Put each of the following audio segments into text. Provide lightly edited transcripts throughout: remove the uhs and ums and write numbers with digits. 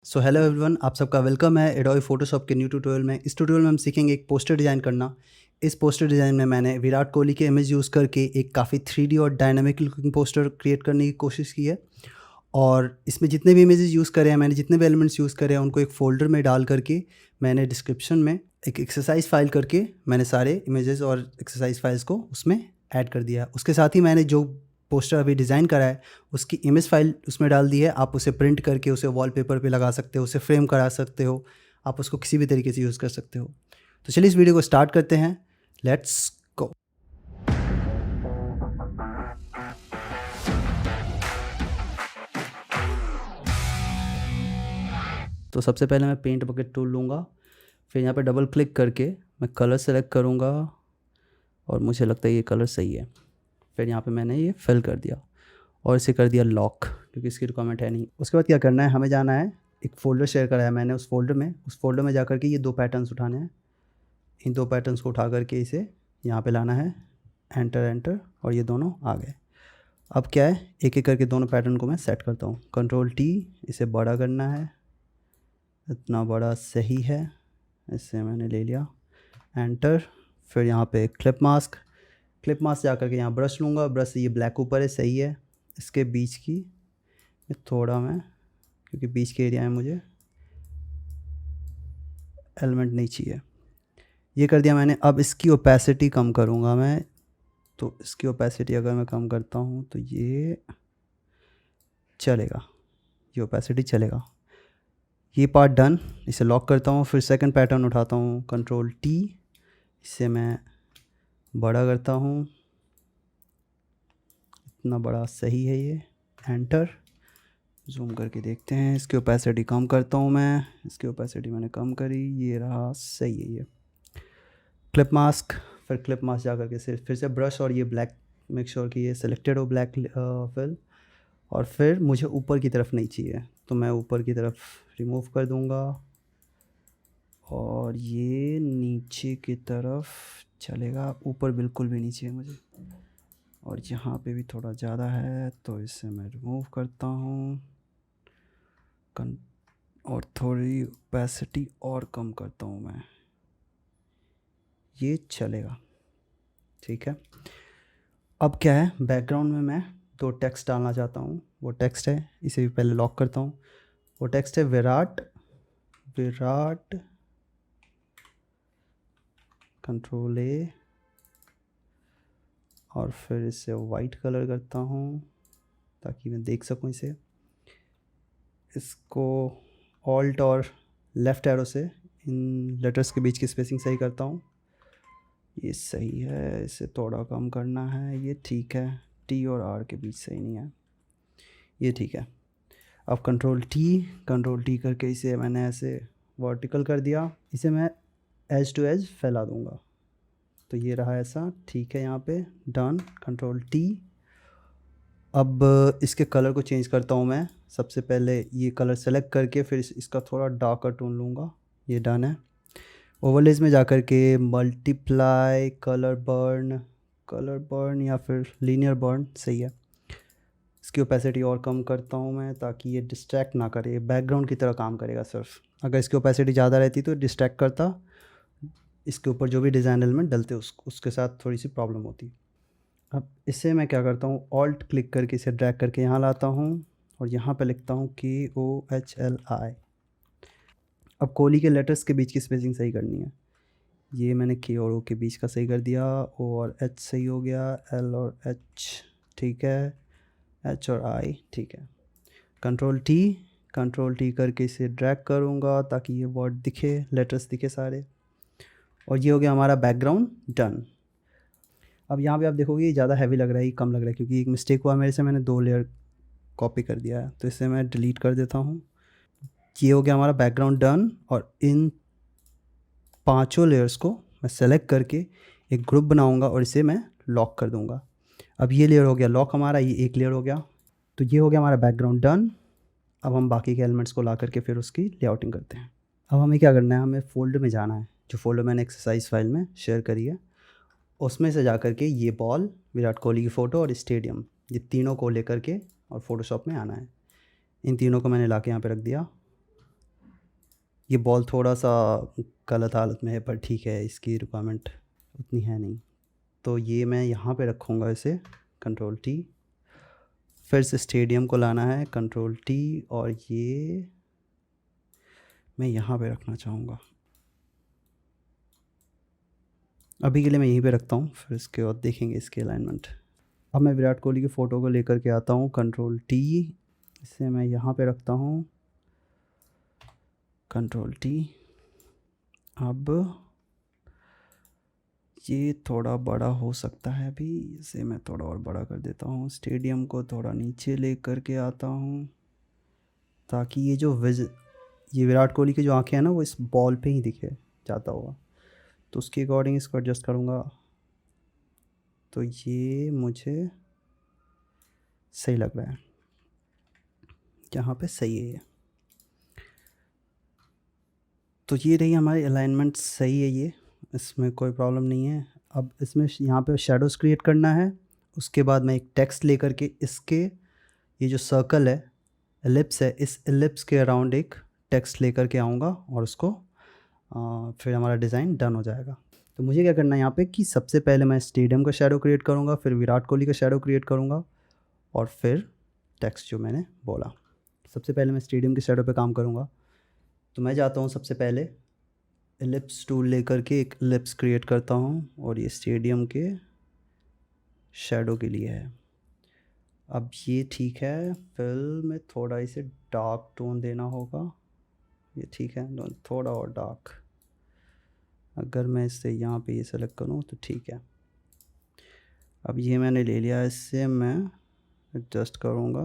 So hello everyone, आप सबका welcome है एडोबी फोटोशॉप के न्यू ट्यूटोरियल में। इस ट्यूटोरियल में हम सीखेंगे एक पोस्टर डिज़ाइन करना। इस पोस्टर डिज़ाइन में मैंने विराट कोहली के इमेज यूज़ करके एक काफ़ी 3D और डायनामिक लुकिंग पोस्टर क्रिएट करने की कोशिश की है। और इसमें जितने भी इमेजेस यूज़ करे हैं, मैंने जितने भी एलिमेंट्स यूज़ करे हैं, उनको एक फ़ोल्डर में डाल करके मैंने डिस्क्रिप्शन में एक एक्सरसाइज फाइल करके मैंने सारे इमेजेस और एक्सरसाइज फाइल्स को उसमें ऐड कर दिया। उसके साथ ही मैंने जो पोस्टर अभी डिज़ाइन करा है उसकी इमेज फाइल उसमें डाल दी है। आप उसे प्रिंट करके उसे वॉलपेपर पे लगा सकते हो, उसे फ्रेम करा सकते हो, आप उसको किसी भी तरीके से यूज़ कर सकते हो। तो चलिए इस वीडियो को स्टार्ट करते हैं। Let's go. तो सबसे पहले मैं पेंट बकेट टूल लूँगा, फिर यहाँ पे डबल क्लिक करके मैं कलर सेलेक्ट करूँगा और मुझे लगता है ये कलर सही है। फिर यहाँ पे मैंने ये फिल कर दिया और इसे कर दिया लॉक, क्योंकि इसकी रिक्वायरमेंट है नहीं। उसके बाद क्या करना है, हमें जाना है, एक फ़ोल्डर शेयर करा है मैंने, उस फोल्डर में जा कर के ये दो पैटर्न्स उठाने हैं। इन दो पैटर्न्स को उठा करके इसे यहाँ पे लाना है, एंटर एंटर, और ये दोनों आ गए। अब क्या है, एक एक करके दोनों पैटर्न को मैं सेट करता हूँ। Ctrl+T, इसे बड़ा करना है, इतना बड़ा सही है, इससे मैंने ले लिया, एंटर। फिर यहाँ पे क्लिप मास्क जा करके यहाँ ब्रश लूँगा, ब्रश से ये ब्लैक ऊपर है, सही है। इसके बीच की थोड़ा मैं, क्योंकि बीच के एरिया में मुझे एलिमेंट नहीं चाहिए, ये कर दिया मैंने। अब इसकी ओपेसिटी कम करूँगा मैं, तो इसकी ओपेसिटी अगर मैं कम करता हूँ तो ये चलेगा, ये ओपेसिटी चलेगा। ये पार्ट डन, इसे लॉक करता हूँ। फिर सेकंड पैटर्न उठाता हूँ, Ctrl+T, इसे मैं बड़ा करता हूँ, इतना बड़ा सही है ये, एंटर। जूम करके देखते हैं, इसकी ओपेसिटी कम करता हूँ मैं, इसकी ओपेसिटी मैंने कम करी, ये रहा, सही है ये। क्लिप मास्क, फिर क्लिप मास्क जा करके फिर से ब्रश और ये ब्लैक, मेक श्योर कि ये सिलेक्टेड हो ब्लैक फिल। और फिर मुझे ऊपर की तरफ नहीं चाहिए, तो मैं ऊपर की तरफ रिमूव कर दूँगा और ये नीचे की तरफ चलेगा, ऊपर बिल्कुल भी नहीं चाहिए मुझे। और यहाँ पे भी थोड़ा ज़्यादा है, तो इसे मैं रिमूव करता हूँ और थोड़ी ओपेसिटी और कम करता हूँ मैं, ये चलेगा, ठीक है। अब क्या है, बैकग्राउंड में मैं दो टेक्स्ट डालना चाहता हूँ। वो टेक्स्ट है, इसे भी पहले लॉक करता हूँ। वो टेक्स्ट है विराट, Ctrl+A, और फिर इसे वाइट कलर करता हूँ ताकि मैं देख सकूँ इसे। इसको ऑल्ट और लेफ़्ट एरो से इन लेटर्स के बीच की स्पेसिंग सही करता हूँ, ये सही है। इसे थोड़ा कम करना है, ये ठीक है। टी और आर के बीच सही नहीं है, ये ठीक है। अब Ctrl+T करके इसे मैंने ऐसे वर्टिकल कर दिया। इसे मैं एज टू एज फैला दूँगा, तो ये रहा ऐसा, ठीक है। यहाँ पे डन, Ctrl+T। अब इसके कलर को चेंज करता हूँ मैं। सबसे पहले ये कलर सेलेक्ट करके फिर इसका थोड़ा डार्कर टोन लूँगा, ये डन है। ओवरलेज में जा कर के मल्टीप्लाई कलर बर्न या फिर लीनियर बर्न, सही है। इसकी ओपेसिटी और कम करता हूँ मैं ताकि ये डिस्ट्रैक्ट ना करे, बैकग्राउंड की तरह काम करेगा सिर्फ। अगर इसकी ओपेसिटी ज़्यादा रहती तो डिस्ट्रैक्ट करता, इसके ऊपर जो भी डिज़ाइन एलिमेंट डलते उसके साथ थोड़ी सी प्रॉब्लम होती। अब इसे मैं क्या करता हूँ, ऑल्ट क्लिक करके इसे ड्रैग करके यहाँ लाता हूँ और यहाँ पे लिखता हूँ KOHLI। अब कोहली के लेटर्स के बीच की स्पेसिंग सही करनी है। ये मैंने K और O के बीच का सही कर दिया, O और H सही हो गया, L और H ठीक है, H और I ठीक है। Ctrl+T करके इसे ड्रैग करूँगा ताकि ये वर्ड दिखे, लेटर्स दिखे सारे, और ये हो गया हमारा बैकग्राउंड डन। अब यहाँ पे आप देखोगे ये ज़्यादा हैवी लग रहा है, ये कम लग रहा है, क्योंकि एक मिस्टेक हुआ मेरे से, मैंने 2 लेयर कॉपी कर दिया है, तो इसे मैं डिलीट कर देता हूँ। ये हो गया हमारा बैकग्राउंड डन। और इन 5 लेयर्स को मैं सेलेक्ट करके एक ग्रुप बनाऊँगा और इसे मैं लॉक कर दूँगा। अब ये लेयर हो गया लॉक हमारा, ये एक लेयर हो गया। तो ये हो गया हमारा बैकग्राउंड डन। अब हम बाकी के एलिमेंट्स को ला करके फिर उसकी लेआउटिंग करते हैं। अब हमें क्या करना है, हमें फ़ोल्डर में जाना है, जो फ़ोल्डर मैंने एक्सरसाइज फाइल में शेयर करी है, उसमें से जा कर के ये बॉल, विराट कोहली की फ़ोटो और स्टेडियम, ये तीनों को लेकर के और फ़ोटोशॉप में आना है। इन तीनों को मैंने ला के यहाँ पे रख दिया। ये बॉल थोड़ा सा गलत हालत में है, पर ठीक है, इसकी रिक्वायरमेंट उतनी है नहीं। तो ये मैं यहाँ पे रखूँगा इसे, कंट्रोल टी। फिर से स्टेडियम को लाना है, कंट्रोल टी, और ये मैं यहाँ पे रखना चाहूँगा। अभी के लिए मैं यहीं पे रखता हूँ, फिर इसके बाद देखेंगे इसके अलाइनमेंट। अब मैं विराट कोहली की फ़ोटो को लेकर के आता हूँ, कंट्रोल टी, इसे मैं यहाँ पे रखता हूँ, कंट्रोल टी। अब ये थोड़ा बड़ा हो सकता है, अभी इसे मैं थोड़ा और बड़ा कर देता हूँ। स्टेडियम को थोड़ा नीचे ले कर के आता हूँ, ताकि ये विराट कोहली की जो आंखें हैं ना, वो इस बॉल पे ही दिखे जाता हुआ। तो उसके अकॉर्डिंग इसको एडजस्ट करूँगा। तो ये मुझे सही लग रहा है, यहाँ पे सही है ये। तो ये रही हमारी अलाइनमेंट, सही है ये, इसमें कोई प्रॉब्लम नहीं है। अब इसमें यहाँ पे शैडोज़ क्रिएट करना है। उसके बाद मैं एक टेक्स्ट लेकर के इसके, ये जो सर्कल है, एलिप्स है, इस एलिप्स के अराउंड एक टेक्स्ट लेकर के आऊँगा और उसको फिर हमारा डिज़ाइन डन हो जाएगा। तो मुझे क्या करना है यहाँ पे कि सबसे पहले मैं स्टेडियम का शैडो क्रिएट करूँगा, फिर विराट कोहली का शैडो क्रिएट करूँगा, और फिर टेक्स्ट जो मैंने बोला। सबसे पहले मैं स्टेडियम के शैडो पे काम करूँगा। तो मैं जाता हूँ सबसे पहले एलिप्स टूल लेकर के एक एलिप्स क्रिएट करता हूँ, और ये स्टेडियम के शैडो के लिए है। अब ये ठीक है, फिर में थोड़ा इसे डार्क टोन देना होगा। ये ठीक है, थोड़ा और डार्क। अगर मैं इससे यहाँ पे ये सेलेक्ट करूँ तो ठीक है। अब ये मैंने ले लिया, इससे मैं एडजस्ट करूँगा,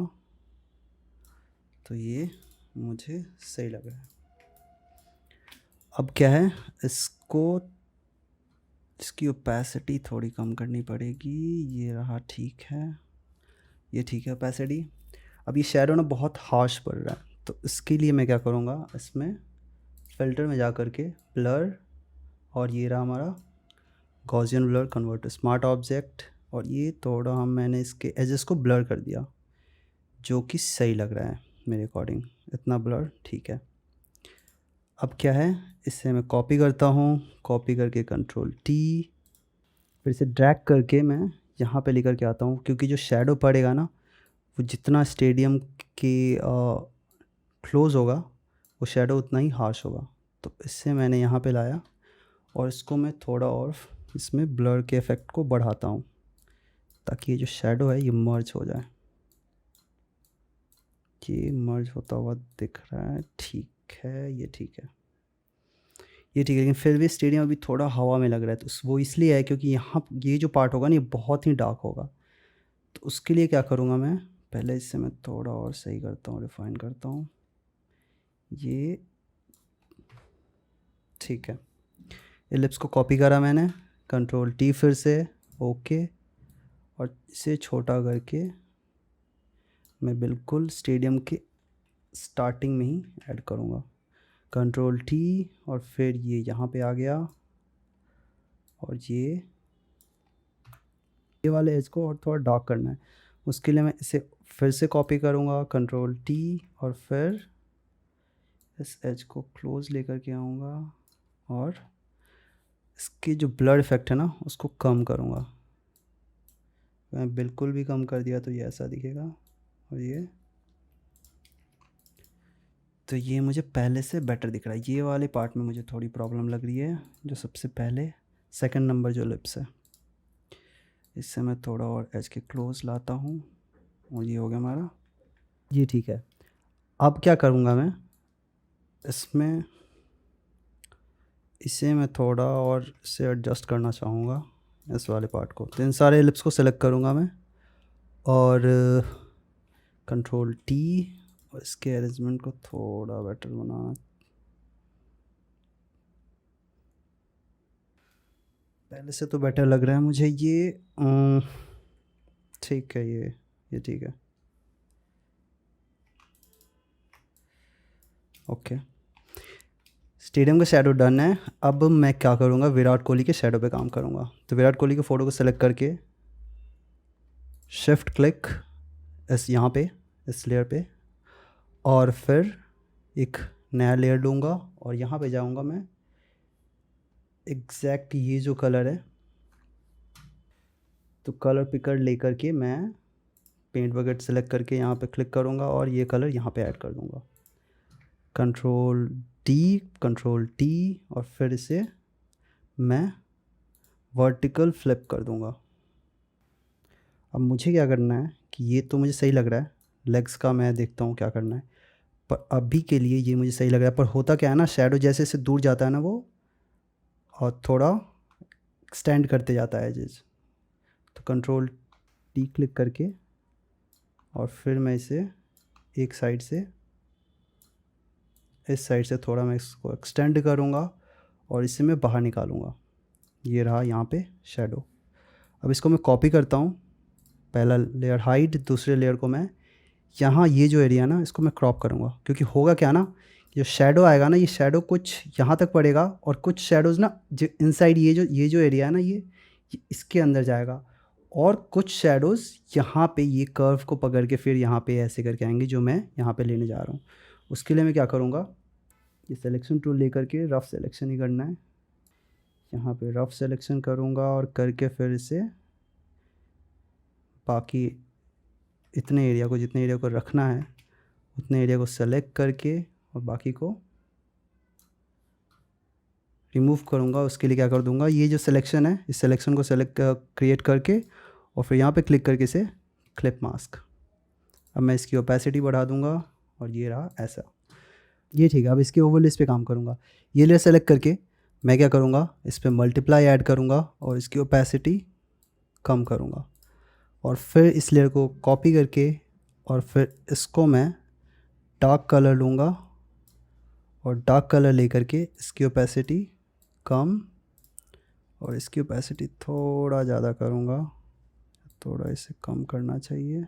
तो ये मुझे सही लग रहा है। अब क्या है, इसकी ओपेसिटी थोड़ी कम करनी पड़ेगी। ये रहा, ठीक है, ये ठीक है ओपेसिटी। अब ये शैडो ना बहुत हार्श पड़ रहा है, तो इसके लिए मैं क्या करूँगा, इसमें फ़िल्टर में जा कर के ब्लर, और ये रहा हमारा Gaussian blur converter, smart object, और ये थोड़ा मैंने इसके एजेस को ब्लर कर दिया, जो कि सही लग रहा है मेरे अकॉर्डिंग। इतना ब्लर ठीक है। अब क्या है, इससे मैं कॉपी करता हूँ, कॉपी करके कंट्रोल टी, फिर इसे ड्रैग करके मैं यहाँ पे लेकर के आता हूँ, क्योंकि जो शैडो पड़ेगा ना, वो जितना स्टेडियम के क्लोज़ होगा, वो शैडो उतना ही हार्श होगा। तो इससे मैंने यहाँ पे लाया, और इसको मैं थोड़ा और इसमें ब्लर के इफ़ेक्ट को बढ़ाता हूँ, ताकि ये जो शैडो है ये मर्ज हो जाए। ये मर्ज होता हुआ दिख रहा है, ठीक है, ये ठीक है, ये ठीक है। लेकिन फिर भी स्टेडियम अभी थोड़ा हवा में लग रहा है, तो वो इसलिए है क्योंकि यहाँ ये जो पार्ट होगा ना, ये बहुत ही डार्क होगा। तो उसके लिए क्या करूँगा मैं, पहले इससे मैं थोड़ा और सही करता हूँ, रिफाइन करता हूँ, ये ठीक है। एलिप्स को कॉपी करा मैंने, कंट्रोल टी, फिर से ओके, और इसे छोटा करके मैं बिल्कुल स्टेडियम के स्टार्टिंग में ही ऐड करूँगा, कंट्रोल टी, और फिर ये यहाँ पे आ गया, और ये वाले एज को और थोड़ा डार्क करना है। उसके लिए मैं इसे फिर से कॉपी करूँगा, कंट्रोल टी, और फिर इस एज को क्लोज लेकर के आऊँगा, और इसकी जो ब्लर इफेक्ट है ना, उसको कम करूँगा। मैं बिल्कुल भी कम कर दिया तो ये ऐसा दिखेगा, और ये मुझे पहले से बेटर दिख रहा है। ये वाले पार्ट में मुझे थोड़ी प्रॉब्लम लग रही है, जो सबसे पहले सेकंड नंबर जो लिप्स है, इससे मैं थोड़ा और एज के क्लोज लाता हूँ, और ये हो गया हमारा, ये ठीक है। अब क्या करूँगा मैं, इसमें इसे मैं थोड़ा और से एडजस्ट करना चाहूँगा, इस वाले पार्ट को। तो इन सारे लिप्स को सेलेक्ट करूँगा मैं, और कंट्रोल टी, और इसके अरेंजमेंट को थोड़ा बेटर बनाना, पहले से तो बेटर लग रहा है मुझे ये, ठीक है, ये ठीक है, ओके। स्टेडियम का शैडो डन है। अब मैं क्या करूँगा, विराट कोहली के शैडो पे काम करूँगा। तो विराट कोहली के फ़ोटो को सेलेक्ट करके शिफ्ट क्लिक इस यहाँ पे, इस लेयर पे, और फिर एक नया लेयर लूँगा और यहाँ पे जाऊँगा मैं, एग्जैक्ट ये जो कलर है, तो कलर पिकर लेकर के मैं पेंट बकेट सेलेक्ट करके यहाँ पे क्लिक करूँगा और ये कलर यहाँ पे ऐड कर दूँगा। कंट्रोल टी और फिर इसे मैं वर्टिकल फ्लिप कर दूँगा। अब मुझे क्या करना है कि ये तो मुझे सही लग रहा है, लेग्स का मैं देखता हूँ क्या करना है, पर अभी के लिए ये मुझे सही लग रहा है। पर होता क्या है ना, शैडो जैसे जैसे दूर जाता है ना वो, और थोड़ा एक्सटेंड करते जाता है एजेस। तो कंट्रोल टी क्लिक करके और फिर मैं इसे एक साइड से, इस साइड से थोड़ा मैं इसको एक्सटेंड करूँगा और इसे मैं बाहर निकालूँगा। ये रहा यहाँ पे शैडो। अब इसको मैं कॉपी करता हूँ, पहला लेयर हाइड, दूसरे लेयर को मैं यहाँ ये जो एरिया ना इसको मैं क्रॉप करूँगा, क्योंकि होगा क्या ना, जो शैडो आएगा ना, ये शैडो कुछ यहाँ तक पड़ेगा और कुछ शैडोज़ ना जो इनसाइड ये जो एरिया है ना, ये इसके अंदर जाएगा, और कुछ शैडोज़ यहाँ पे ये कर्व को पकड़ के फिर यहाँ पे ऐसे करके आएंगे, जो मैं यहाँ पे लेने जा रहा हूँ। उसके लिए मैं क्या करूँगा, ये सिलेक्शन टूल लेकर के रफ़ सिलेक्शन ही करना है। यहाँ पे रफ़ सिलेक्शन करूँगा और करके फिर इसे बाकी इतने एरिया को, जितने एरिया को रखना है उतने एरिया को सेलेक्ट करके और बाकी को रिमूव करूँगा। उसके लिए क्या कर दूँगा, ये जो सिलेक्शन है इस सिलेक्शन को सेलेक्ट क्रिएट करके और फिर यहाँ पे क्लिक करके इसे क्लिप मास्क। अब मैं इसकी ओपेसिटी बढ़ा दूँगा और ये रहा ऐसा, ये ठीक है। अब इसके ओवरलेस पे काम करूँगा। ये लेयर सेलेक्ट करके मैं क्या करूँगा, इस पर मल्टीप्लाई ऐड करूँगा और इसकी ओपेसिटी कम करूँगा और फिर इस लेयर को कॉपी करके और फिर इसको मैं डार्क कलर लूँगा और डार्क कलर लेकर के इसकी ओपेसिटी कम और इसकी ओपेसिटी थोड़ा ज़्यादा करूँगा, थोड़ा इसे कम करना चाहिए।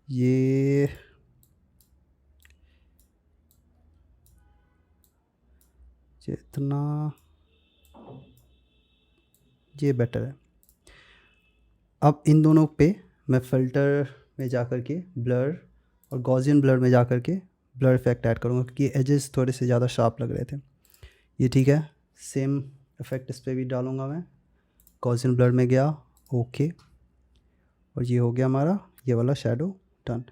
ये इतना, ये बेटर है। अब इन दोनों पे मैं फ़िल्टर में जा कर के ब्लर और गॉसियन ब्लर में जा कर के ब्लर इफेक्ट ऐड करूँगा, क्योंकि एजेस थोड़े से ज़्यादा शार्प लग रहे थे। ये ठीक है। सेम इफेक्ट इस पर भी डालूँगा मैं। गॉसियन ब्लर में गया, ओके, और ये हो गया हमारा ये वाला शैडो डन।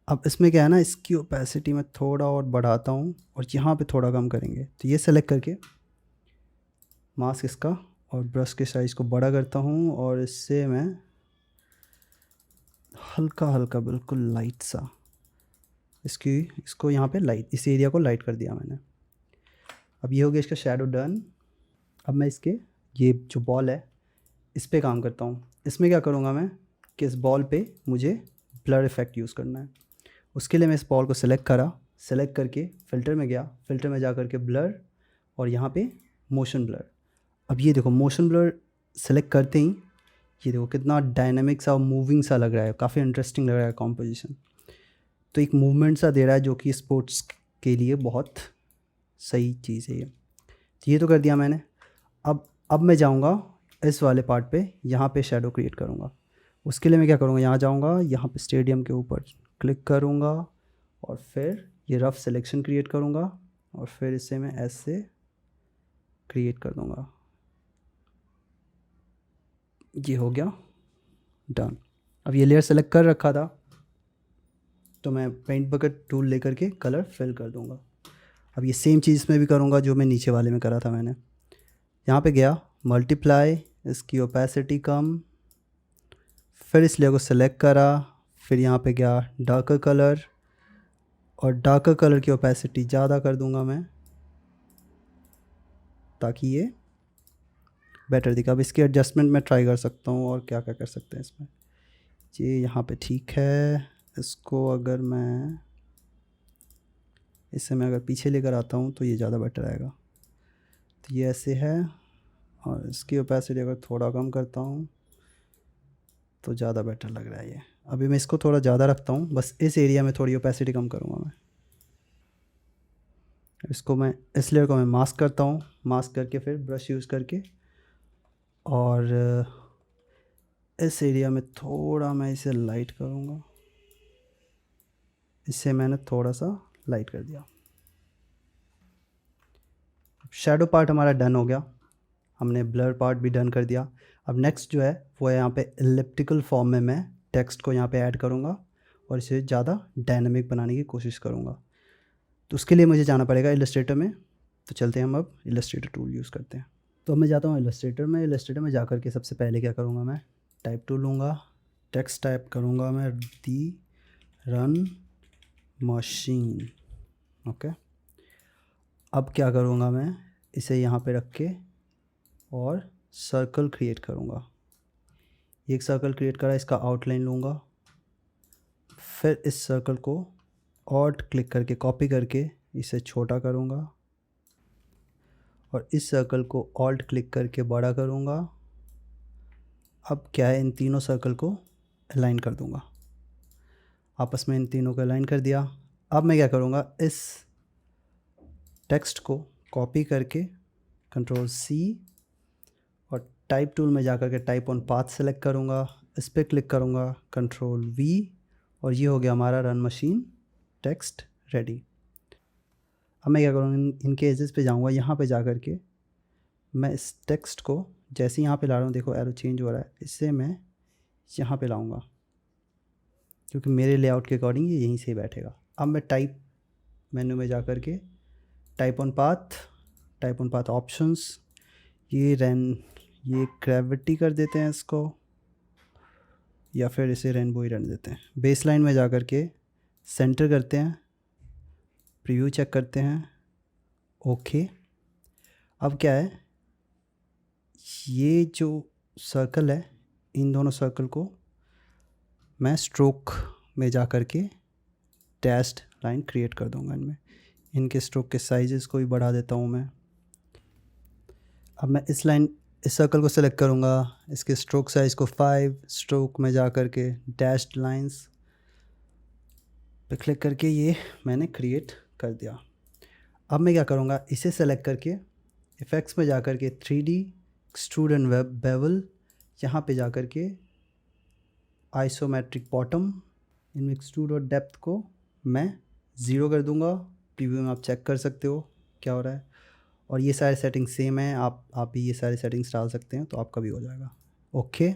अब इसमें क्या है ना, इसकी ओपेसिटी मैं थोड़ा और बढ़ाता हूँ और यहाँ पे थोड़ा कम करेंगे। तो ये सेलेक्ट करके मास्क इसका और ब्रश के साइज़ को बड़ा करता हूँ और इससे मैं हल्का हल्का बिल्कुल लाइट सा इसको यहाँ पे लाइट, इस एरिया को लाइट कर दिया मैंने। अब ये हो गया इसका शैडो डन। अब मैं इसके ये जो बॉल है इस पे काम करता हूँ। इसमें क्या करूँगा मैं कि इस बॉल पे मुझे ब्लर इफेक्ट यूज़ करना है। उसके लिए मैं इस बॉल को सेलेक्ट करके फ़िल्टर में गया, फ़िल्टर में जा कर के ब्लर और यहाँ पे मोशन ब्लर। अब ये देखो मोशन ब्लर सेलेक्ट करते ही ये देखो कितना डायनामिक सा और मूविंग सा लग रहा है, काफ़ी इंटरेस्टिंग लग रहा है कॉम्पोजिशन। तो एक मूवमेंट सा दे रहा है जो कि स्पोर्ट्स के लिए बहुत सही चीज़ है ये। तो ये तो कर दिया मैंने। अब मैं जाऊँगा इस वाले पार्ट पे, यहाँ पे शैडो क्रिएट करूँगा। उसके लिए मैं क्या करूँगा, यहाँ जाऊँगा, यहाँ पे स्टेडियम के ऊपर क्लिक करूँगा और फिर ये रफ़ सिलेक्शन क्रिएट करूँगा और फिर इसे मैं ऐसे क्रिएट कर दूँगा। ये हो गया डन। अब ये लेयर सेलेक्ट कर रखा था तो मैं पेंट बकेट टूल लेकर के कलर फिल कर दूँगा। अब ये सेम चीज़ में भी करूँगा जो मैं नीचे वाले में करा था। मैंने यहाँ पे गया, मल्टीप्लाई, इसकी ओपेसिटी कम, फिर इस लेयर को सेलेक्ट करा, फिर यहाँ पे गया डार्कर कलर और डार्कर कलर की ओपेसिटी ज़्यादा कर दूँगा मैं ताकि ये बेटर दिखा। अब इसकी एडजस्टमेंट मैं ट्राई कर सकता हूँ और क्या क्या कर सकते हैं इसमें। ये यहाँ पे ठीक है। इसको अगर मैं अगर पीछे लेकर आता हूँ तो ये ज़्यादा बेटर आएगा। तो ये ऐसे है और इसकी ओपेसिटी अगर थोड़ा कम करता हूँ तो ज़्यादा बेटर लग रहा है ये। अभी मैं इसको थोड़ा ज़्यादा रखता हूँ, बस इस एरिया में थोड़ी ओपेसिटी कम करूँगा मैं। इसको मैं इस लेयर को मैं मास्क करता हूँ, मास्क करके फिर ब्रश यूज़ करके और इस एरिया में थोड़ा मैं इसे लाइट करूँगा। इससे मैंने थोड़ा सा लाइट कर दिया। शैडो पार्ट हमारा डन हो गया, हमने ब्लर पार्ट भी डन कर दिया। अब नेक्स्ट जो है वो है यहाँ पे एलिप्टिकल फॉर्म में मैं टेक्स्ट को यहाँ पे ऐड करूँगा और इसे ज़्यादा डायनामिक बनाने की कोशिश करूँगा। तो उसके लिए मुझे जाना पड़ेगा इलस्ट्रेटर में। तो चलते हैं, हम अब इलस्ट्रेटर टूल यूज़ करते हैं। तो अब मैं जाता हूँ इलस्ट्रेटर में। इलस्ट्रेटर में जा कर के सबसे पहले क्या करूँगा, मैं टाइप टूल लूँगा, टेक्स्ट टाइप करूँगा मैं दी रन मशीन। ओके, अब क्या करूँगा, मैं इसे यहाँ पे रख के और सर्कल क्रिएट करूँगा। एक सर्कल क्रिएट करा, इसका आउटलाइन लूँगा, फिर इस सर्कल को ऑल्ट क्लिक करके कॉपी करके इसे छोटा करूँगा और इस सर्कल को ऑल्ट क्लिक करके बड़ा करूँगा। अब क्या है, इन तीनों सर्कल को अलाइन कर दूँगा आपस में, इन तीनों को अलाइन कर दिया। अब मैं क्या करूँगा, इस टेक्स्ट को कॉपी करके कंट्रोल C और टाइप टूल में जाकर के टाइप ऑन पाथ सेलेक्ट करूँगा, इस पर क्लिक करूँगा, कंट्रोल V, और ये हो गया हमारा रन मशीन टेक्स्ट रेडी। अब मैं क्या करूँगा, इनके एजेस पे जाऊँगा, यहाँ पे जा कर के मैं इस टेक्स्ट को जैसे ही यहाँ पे ला रहा हूँ, देखो एरो चेंज हो रहा है, इससे मैं यहाँ पे लाऊँगा क्योंकि मेरे लेआउट के अकॉर्डिंग ये यहीं से बैठेगा। अब मैं टाइप मेन्यू में जा कर के टाइप ऑन पाथ ऑप्शंस, ये ग्रेविटी कर देते हैं इसको, या फिर इसे रेनबो ही रहने देते हैं। बेसलाइन में जा कर के सेंटर करते हैं, प्रीव्यू चेक करते हैं, ओके। अब क्या है, ये जो सर्कल है, इन दोनों सर्कल को मैं स्ट्रोक में जा कर के डैश्ड लाइन क्रिएट कर दूंगा इनमें। इनके स्ट्रोक के साइजेस को भी बढ़ा देता हूँ मैं। अब मैं इस सर्कल को सेलेक्ट करूँगा, इसके स्ट्रोक साइज़ को 5, स्ट्रोक में जा कर के डैश्ड लाइंस पे क्लिक करके ये मैंने क्रिएट कर दिया। अब मैं क्या करूँगा, इसे सेलेक्ट करके इफ़ेक्ट्स में जा कर के 3D एक्सट्रूड एंड बेवल, यहाँ पे जा कर के आइसोमेट्रिक बॉटम, इनमें एक्सट्रूड और डेप्थ को मैं 0 कर दूँगा। प्रीव्यू में आप चेक कर सकते हो क्या हो रहा है, और ये सारे सेटिंग सेम है, आप भी ये सारे सेटिंग्स डाल सकते हैं तो आपका भी हो जाएगा। ओके,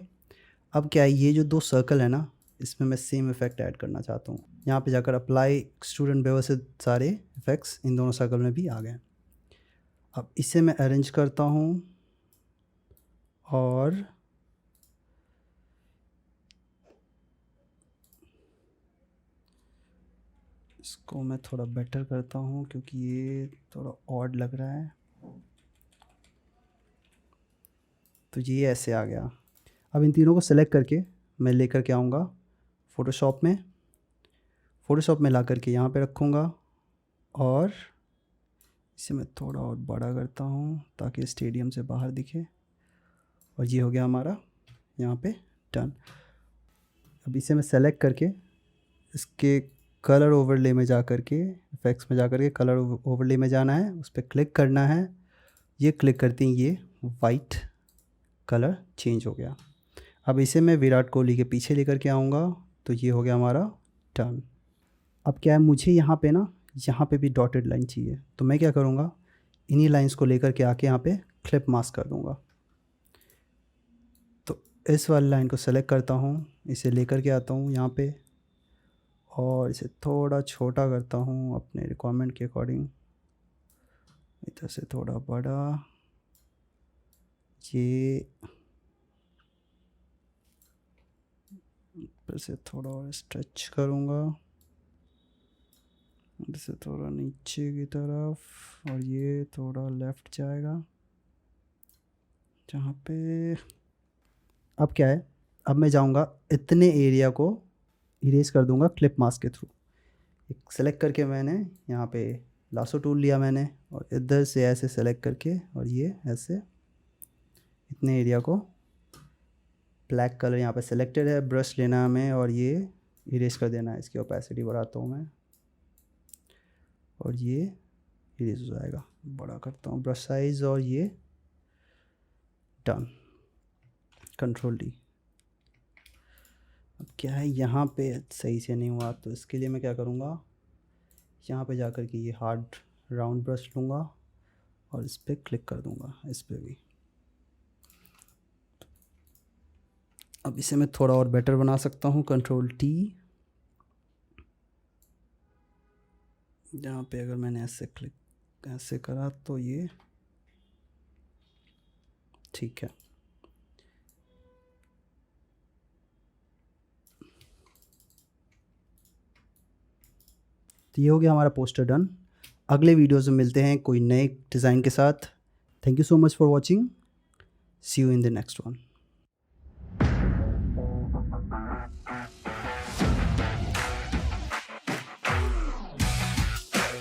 अब क्या है, ये जो 2 सर्कल है ना, इसमें मैं सेम इफ़ेक्ट ऐड करना चाहता हूँ। यहाँ पे जाकर अप्लाई एक्सट्रूड एंड बेवल से सारे इफ़ेक्ट्स इन दोनों सर्कल में भी आ गए। अब इसे मैं अरेंज करता हूँ और इसको मैं थोड़ा बेटर करता हूँ क्योंकि ये थोड़ा ऑड लग रहा है। तो ये ऐसे आ गया। अब इन तीनों को सेलेक्ट करके मैं लेकर के आऊँगा फ़ोटोशॉप में ला करके यहाँ पे रखूँगा और इसे मैं थोड़ा और बड़ा करता हूँ ताकि स्टेडियम से बाहर दिखे, और ये हो गया हमारा यहाँ पे डन। अब इसे मैं सेलेक्ट करके इसके कलर ओवरले में जा कर के इफेक्ट्स में जा कर के कलर ओवरले में जाना है, उस पर क्लिक करना है। ये क्लिक करते ही ये वाइट कलर चेंज हो गया। अब इसे मैं विराट कोहली के पीछे लेकर के आऊँगा, तो ये हो गया हमारा डन। अब क्या है, मुझे यहाँ पे ना, यहाँ पे भी डॉटेड लाइन चाहिए, तो मैं क्या करूँगा, इन्हीं लाइंस को लेकर के आके यहाँ पे क्लिप मास्क कर दूँगा। तो इस वाली लाइन को सेलेक्ट करता हूँ, इसे लेकर के आता हूँ यहाँ पे और इसे थोड़ा छोटा करता हूँ अपने रिक्वायरमेंट के अकॉर्डिंग, इधर से थोड़ा बड़ा, ये फिर से थोड़ा और स्ट्रेच करूँगा, इसे थोड़ा नीचे की तरफ, और ये थोड़ा लेफ़्ट जाएगा जहाँ पे। अब क्या है, अब मैं जाऊँगा इतने एरिया को इरेज कर दूँगा क्लिप मास्क के थ्रू। एक सेलेक्ट करके मैंने यहाँ पे लासो टूल लिया मैंने, और इधर से ऐसे सेलेक्ट करके, और ये ऐसे इतने एरिया को, ब्लैक कलर यहाँ पे सेलेक्टेड है, ब्रश लेना है हमें और ये इरेज कर देना है। इसकी ओपेसिटी बढ़ाता हूँ मैं और ये इरेज हो जाएगा। बड़ा करता हूँ ब्रश साइज़ और ये डन, कंट्रोल D। अब क्या है, यहाँ पे सही से नहीं हुआ, तो इसके लिए मैं क्या करूँगा, यहाँ पे जा कर के ये हार्ड राउंड ब्रश लूँगा और इस पर क्लिक कर दूंगा, इस पर भी। अब इसे मैं थोड़ा और बेटर बना सकता हूँ, Ctrl+T। यहाँ पे अगर मैंने ऐसे करा तो ये ठीक है। तो ये हो गया हमारा पोस्टर डन। अगले वीडियोज़ में मिलते हैं कोई नए डिज़ाइन के साथ। Thank you so much for watching. See you in the next one.